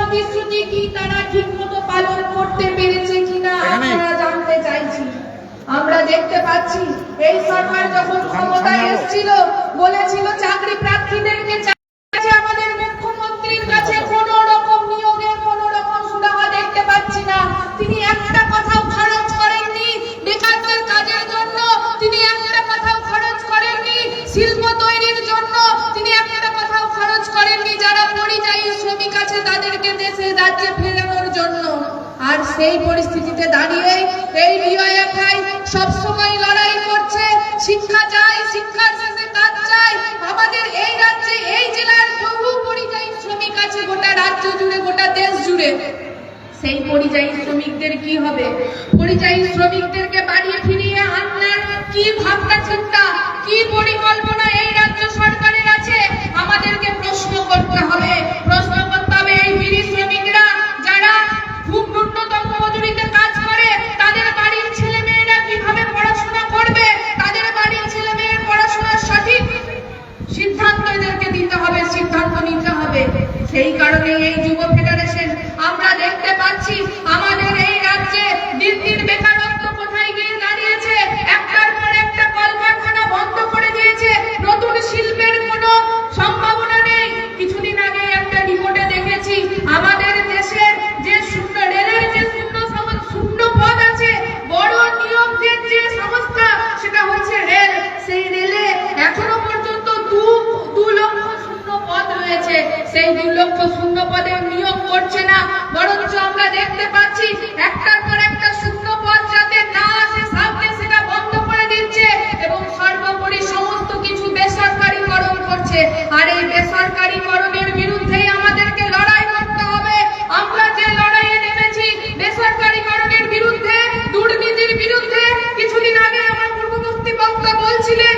প্রতিশ্রুতি কি তারা ঠিকমতো পালন করতে পেরেছে কিনা আমরা জানতে চাইছি। আমরা দেখতে পাচ্ছি এই সরকার যখন ক্ষমতায় এসেছিল বলেছিল চাকরি প্রার্থীদেরকে আমাদের মুখ্যমন্ত্রীর কাছে কোন রকম নিয়োগের কোন রকম সুরাহা দেখতে পাচ্ছি না। তিনি একটা কথাও খরচ করেননি বেকারদের কাজের জন্য, তিনি একটা কথাও খরচ করেননি শিল্প তৈরির জন্য, তিনি একটা কথাও খরচ করেননি যারা পরিযায়ী শ্রমিক আছে তাদেরকে দেশে রাজ্যে ফেরানোর জন্য। আর সেই পরিস্থিতিতে দাঁড়িয়ে এই ডিওএফআই সবসময় লড়াই করছে, শিক্ষা চাই, শিক্ষার শেষে কাজ চাই। আমাদের এই রাজ্যে এই জেলার বহু পরিযায়ী শ্রমিক আছে গোটা রাজ্য জুড়ে, গোটা দেশ জুড়ে। সেই পরিযায়ী শ্রমিকদের কি হবে? পরিযায়ী শ্রমিকদেরকে বাড়ি ফিরিয়ে আনার কি ভাবনা চিন্তা, কি পরিকল্পনা এই রাজ্য সরকারের আছে? আমাদেরকে প্রশ্ন করতে হবে। এই বিড়ি শ্রমিকরা যারা খুব ন্যূনতম মজুরিতে কাজ করে তাদের বাড়ির ছেলে মেয়েরা কিভাবে পড়াশোনা করবে? তাদের বাড়ির ছেলে মেয়ের পড়াশোনার সঠিক সিদ্ধান্ত এদেরকে দিতে হবে, সিদ্ধান্ত নিতে হবে। সেই কারণে এই যুব ফেডারেশন আমরা দেখতে পাচ্ছি আমাদের এই রাজ্যে দিন দিন বেকারত্ব কোথায় গিয়ে দাঁড়িয়েছে। একটার পর একটা কলকারখানা বন্ধ করে দিয়েছে, নতুন শিল্পের কোনো সম্ভাবনা নেই। কিছুদিন আগে একটা রিপোর্টে দেখেছি আমাদের দেশের যে রেলের যে শূন্য পদ আছে, বড় নিয়োগের যে সংস্থা সেটা হচ্ছে রেল। সেই রেলে এখনো পর্যন্ত 2 লক্ষ শূন্য পদ রয়েছে। সেই 2 লক্ষ শূন্য পদে নিয়োগ করছে না, বরঞ্চ আমরা দেখতে পাচ্ছি একটার পর একটা শূন্য পদ যাতে না আসে সামনে সেটা বন্ধ করে দিচ্ছে এবং সর্বোপরি সমস্ত কিছু বেসরকারীকরণ করছে। আর এই বেসরকারীকরণের বিরুদ্ধেই আমাদেরকে লড়াই করতে হবে। আমরা যে লড়াইয়ে নেমেছি বেসরকারীকরণের বিরুদ্ধে, দুর্নীতির বিরুদ্ধে। কিছুদিন আগে আমার পূর্ববর্তী বক্তা বলছিলেন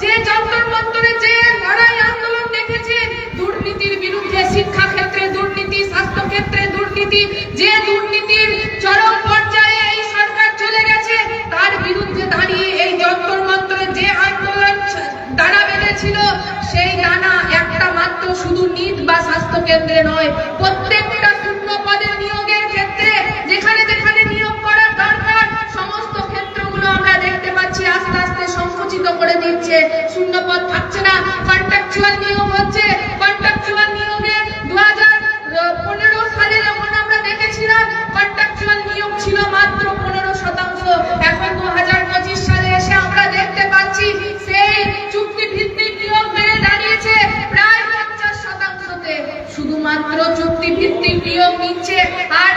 যে যন্তর মন্তরে যে লড়াই আন্দোলন দেখেছে দুর্নীতির বিরুদ্ধে, শিক্ষা ক্ষেত্রে দুর্নীতি, স্বাস্থ্য ক্ষেত্রে দুর্নীতি, যে দুর্নীতির চরম পর্যায়ে এই সরকার চলে গেছে তার বিরুদ্ধে দাঁড়িয়ে এই যন্তর মন্তরে যে আন্দোলন দাঁড়া বেঁধেছিল সেই দানা একটা মাত্র শুধু নিট বা স্বাস্থ্য কেন্দ্রে নয়, প্রত্যেকটা শূন্য পদে নিয়োগের ক্ষেত্রে যেখানে যেখানে নিয়োগ করার দরকার সমস্ত ক্ষেত্রগুলো আমরা দেখতে পাচ্ছি আস্তে আস্তে সংকুচিত করে দিচ্ছে। শূন্য পদ থাকছে না, কন্ট্রাকচুয়াল নিয়োগ হচ্ছে। কন্ট্রাকচুয়াল নিয়োগে 2015 সালে যখন আমরা দেখেছিলাম কন্ট্রাকচুয়াল নিয়োগ ছিল মাত্র 15%। এখন 2025 সালে এসে আমরা দেখতে পাচ্ছি সেই চুক্তিভিত্তিক নিয়োগ বেড়ে দাঁড়িয়েছে প্রায় 50%-তে। শুধুমাত্র চুক্তিভিত্তিক নিয়োগ নিচ্ছে। আর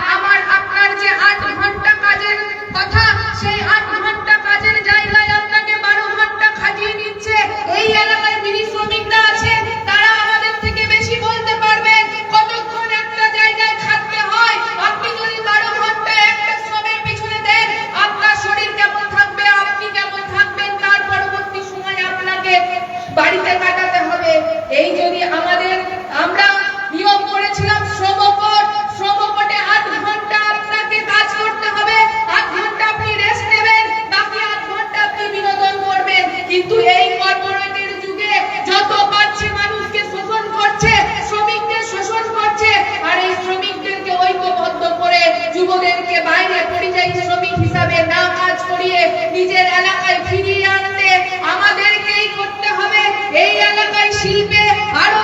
আপনার যে 8 ঘন্টা কাজের কথা, সেই 8 ঘন্টা কাজের জায়গায় আপনাকে 12 ঘন্টা খাটিয়ে নিচ্ছে। এই এলাকায় বিড়ি শ্রমিকরা আছে, তারা আমাদের থেকে বেশি বলতে পারবেন কতক্ষণ একটা জায়গায় খাটতে হয়। আপনি যদি 12 ঘন্টা একটা শ্রমের পিছনে দেন আপনার শরীর কেমন থাকবে, আপনি কেমন থাকবেন, তার পরবর্তী সময় আপনাকে বাড়িতে কাটাতে হবে। এই যদি আমরা নিয়োগ করেছিলাম শ্রমকোটে 8 ঘন্টা আপনাকে কাজ করতে হবে, 8 ঘন্টা আপনি রেস্ট নেবেন, বাকি 8 ঘন্টা আপনি বিনোদন করবেন। কিন্তু এই কর্পোরেটের যুগে যত পাচ্ছে মানুষকে শোষণ করছে, শ্রমিকদের শোষণ করছে। আর এই শ্রমিকদেরকে ঐক্যবদ্ধ করে যুবদেরকে বাইরে পরিযায়ী শ্রমিক হিসাবে না কাজ করিয়ে নিজের এলাকায় ফিরিয়ে আনতে আমাদেরকেই করতে হবে। এই এলাকায় শিল্পে আরো